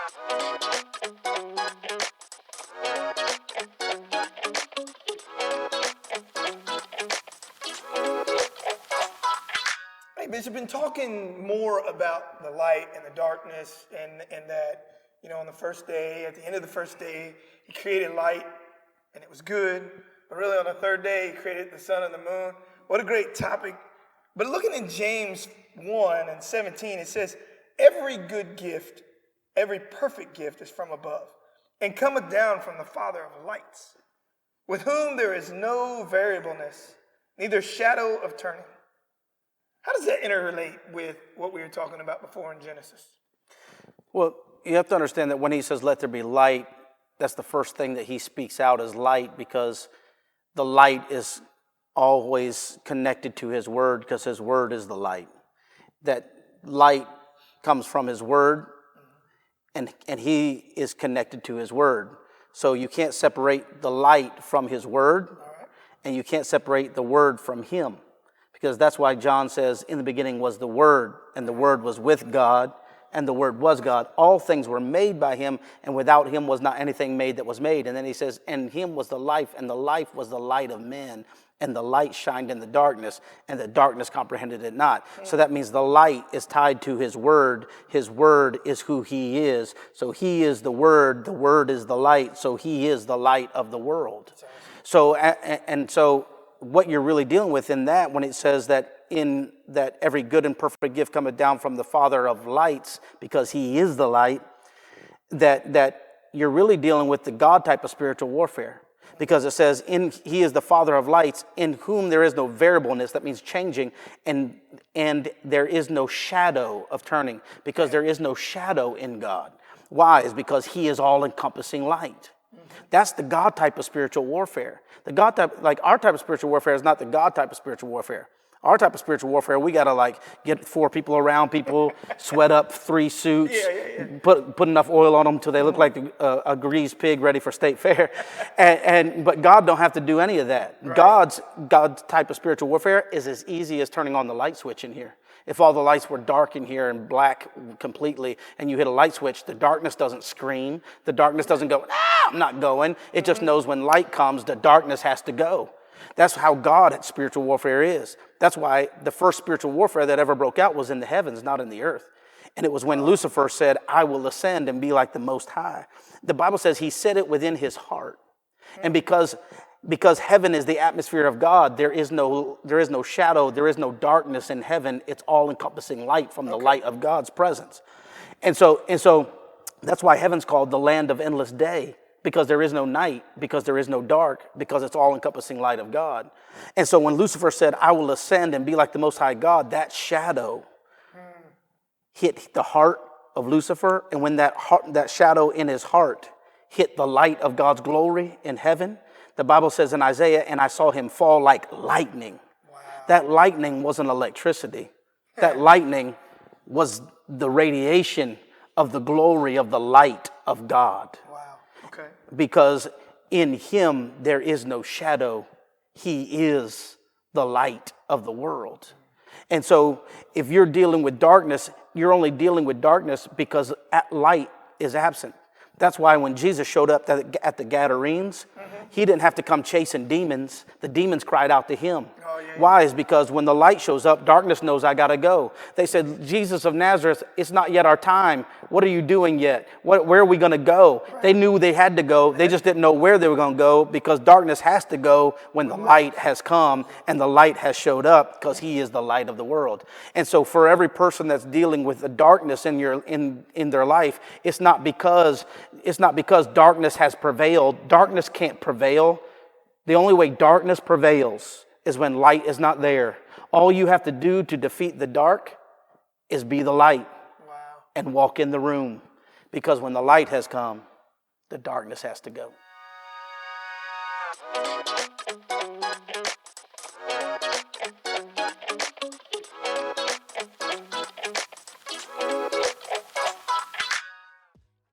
Hey, Bishop, been talking more about the light and the darkness, and that, on the first day, at the end of the first day, he created light, and it was good. But really, on the third day, he created the sun and the moon. What a great topic. But looking in James 1 and 17, it says, every good gift, every perfect gift is from above, and cometh down from the Father of lights, with whom there is no variableness, neither shadow of turning. How does that interrelate with what we were talking about before in Genesis? Well, you have to understand that when he says, let there be light, that's the first thing that he speaks out as light, because the light is always connected to his word, because his word is the light. That light comes from his word, and he is connected to his word. So you can't separate the light from his word, and you can't separate the word from him. Because that's why John says, in the beginning was the Word, and the Word was with God, and the Word was God. All things were made by him, and without him was not anything made that was made. And then he says, and him was the life, and the life was the light of men. And the light shined in the darkness, and the darkness comprehended it not. So that means the light is tied to his word. His word is who he is. So he is the word is the light, so he is the light of the world. So what you're really dealing with in that, when it says that every good and perfect gift cometh down from the Father of lights, because he is the light, that you're really dealing with the God type of spiritual warfare. Because it says, he is the Father of lights, in whom there is no variableness, that means changing, and there is no shadow of turning, because there is no shadow in God. Why? Is because he is all-encompassing light. That's the God type of spiritual warfare. The God type, like our type of spiritual warfare, is not the God type of spiritual warfare. Our type of spiritual warfare, we gotta get 4 people around people, sweat up 3 suits, put enough oil on them till they look like a greased pig ready for state fair. But God don't have to do any of that. Right. God's type of spiritual warfare is as easy as turning on the light switch in here. If all the lights were dark in here and black completely, and you hit a light switch, the darkness doesn't scream. The darkness doesn't go, I'm not going. It just knows when light comes, the darkness has to go. That's how God's spiritual warfare is. That's why the first spiritual warfare that ever broke out was in the heavens, not in the earth. And it was when Lucifer said, I will ascend and be like the Most High. The Bible says he said it within his heart. And because heaven is the atmosphere of God, there is no shadow, there is no darkness in heaven. It's all-encompassing light from the light of God's presence. And so that's why heaven's called the land of endless day, because there is no night, because there is no dark, because it's all-encompassing light of God. And so when Lucifer said, I will ascend and be like the Most High God, that shadow hit the heart of Lucifer. And when that shadow in his heart hit the light of God's glory in heaven, the Bible says in Isaiah, and I saw him fall like lightning. Wow. That lightning wasn't electricity. That lightning was the radiation of the glory of the light of God. Wow. Okay. Because in him there is no shadow. He is the light of the world. And so if you're dealing with darkness, you're only dealing with darkness because light is absent. That's why when Jesus showed up at the Gadarenes, he didn't have to come chasing demons. The demons cried out to him. Oh, yeah. Why? Is because when the light shows up, darkness knows I got to go. They said, Jesus of Nazareth, it's not yet our time. What are you doing yet? Where are we going to go? Right. They knew they had to go. They just didn't know where they were going to go, because darkness has to go when the light has come and the light has showed up, because he is the light of the world. And so for every person that's dealing with the darkness in their life, it's not because darkness has prevailed. Darkness can't prevail. The only way darkness prevails is when light is not there. All you have to do to defeat the dark is be the light. Wow. And walk in the room. Because when the light has come, the darkness has to go.